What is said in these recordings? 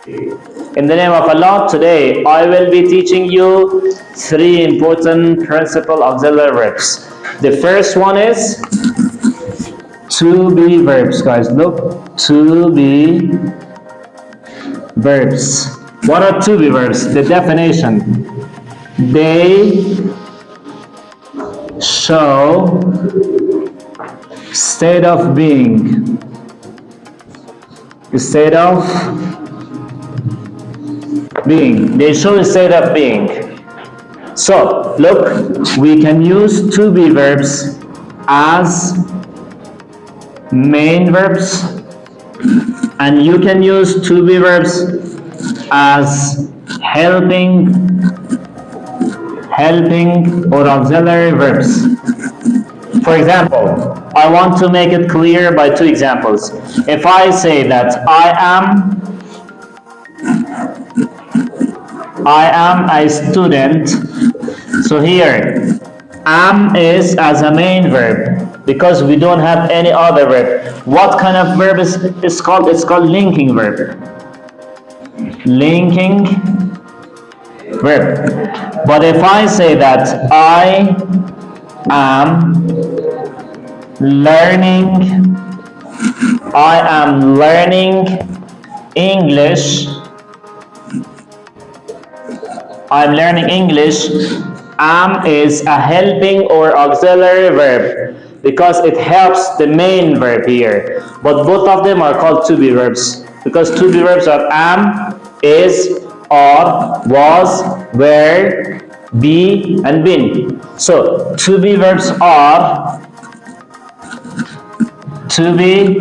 In the name of Allah, today I will be teaching you 3 important principal auxiliary verbs. The first one is to be verbs, guys. Look, to be verbs. What are to be verbs? The definition: they show state of being. State of being. They show a state of being. So, look, we can use to be verbs as main verbs, and you can use to be verbs as helping or auxiliary verbs. For example, I want to make it clear by 2 examples. If I say that I am a student, so here am is as a main verb because we don't have any other verb. What kind of verb is called? It's called linking verb. Linking verb. But if I say that I am learning English, I'm learning English, am is a helping or auxiliary verb because it helps the main verb here. But both of them are called to be verbs because to be verbs are am, is, are, was, were, be, and been. So to be verbs are to be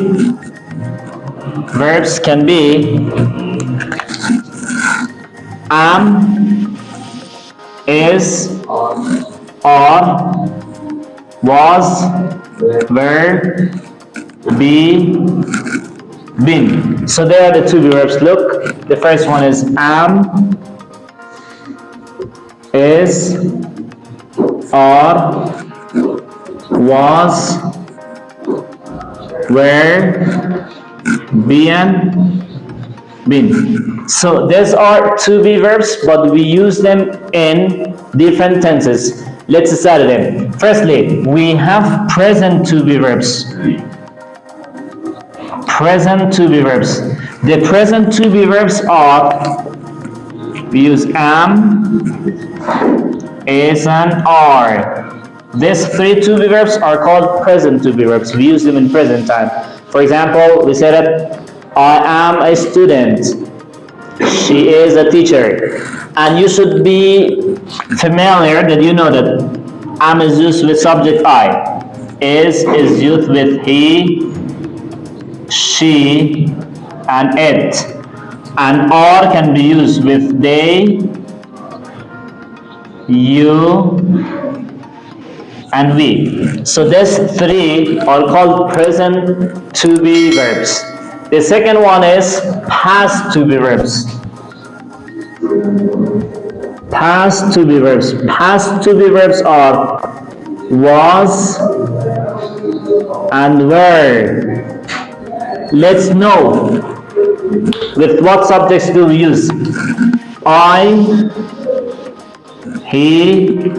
verbs can be am, is, are, was, were, be, been. So there are the to be verbs. Look, the first one is am, is, are, was, were, be, and been. So these are to be verbs, but we use them in different tenses. Let's start them. Firstly, we have present to be verbs. Present to be verbs. The present to be verbs are, we use am, is, and are. These 3 to be verbs are called present to be verbs. We use them in present time. For example, we say that I am a student. She is a teacher. And you should be familiar that you know that am is used with subject I. Is used with he, she, and it. And are can be used with they, you, and we. So these 3 are called present to be verbs. The second one is past to be verbs. Past to be verbs. Past to be verbs are was and were. Let's know with what subjects do we use. I, he,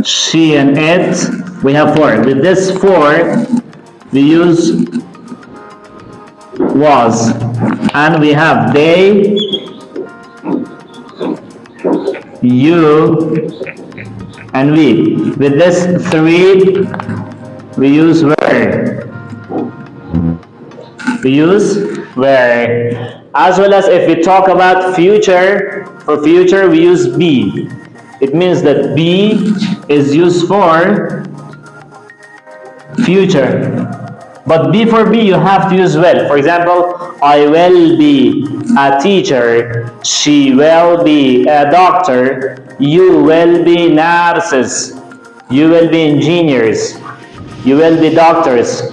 she, and it. We have 4. With this 4, we use was, and we have they, you, and we. With this 3, we use were. We use were. As well as if we talk about future, for future we use be. It means that be is used for future. But before be you have to use will. For example, I will be a teacher, she will be a doctor, you will be nurses, you will be engineers, you will be doctors,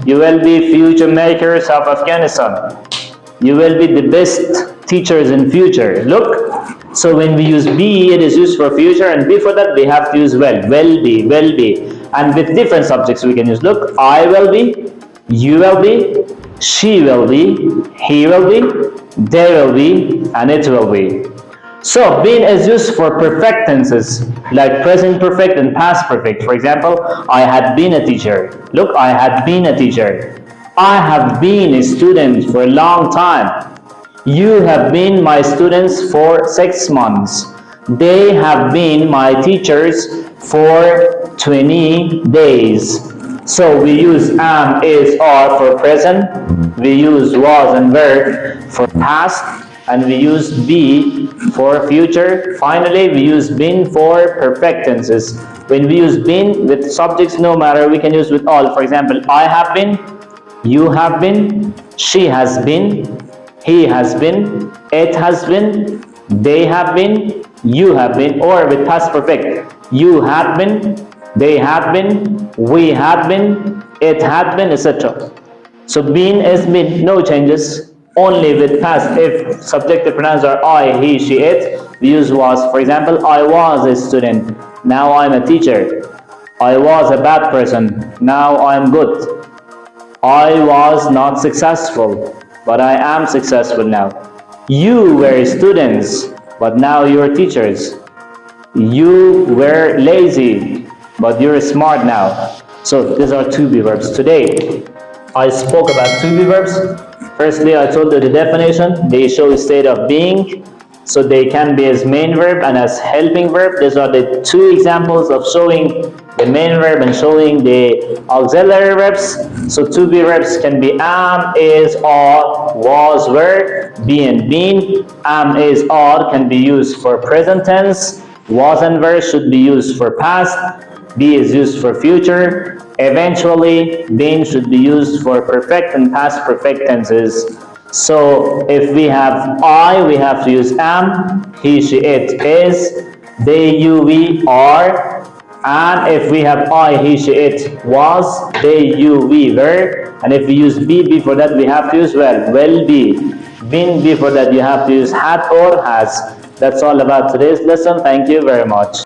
you will be future makers of Afghanistan, you will be the best teachers in future. Look, so when we use be, it is used for future, and before that we have to use will be. And with different subjects we can use, look, I will be, you will be, she will be, he will be, there will be, and it will be. So been is used for perfect tenses like present perfect and past perfect. For example, I had been a teacher. Look, I had been a teacher. I have been a student for a long time. You have been my students for 6 months. They have been my teachers for 20 days. So we use am, is, are for present. We use was and were for past. And we use be for future. Finally, we use been for perfect tenses. When we use been with subjects, no matter, we can use with all. For example, I have been, you have been, she has been, he has been, it has been, they have been, you have been, or with past perfect, you had been, they had been, we had been, it had been, etc. So been is been, no changes. Only with past, if subjective pronouns are I, he, she, it, we use was. For example, I was a student, now I'm a teacher. I was a bad person, now I'm good. I was not successful, but I am successful now. You were students, but now you're teachers. You were lazy, but you're smart now. So these are to be verbs. Today, I spoke about to be verbs. Firstly, I told you the definition. They show a state of being, so they can be as main verb and as helping verb. These are the two examples of showing the main verb and showing the auxiliary verbs. So to be verbs can be am, is, are, was, were, be and been. Am, is, are can be used for present tense. Was and were should be used for past. Be is used for future. Eventually, been should be used for perfect and past perfect tenses. So if we have I, we have to use am, he, she, it is, they, you, we are. And if we have I, he, she, it was, they, you, we were. And if we use be before that, we have to use will be. Been before that, you have to use had or has. That's all about today's lesson. Thank you very much.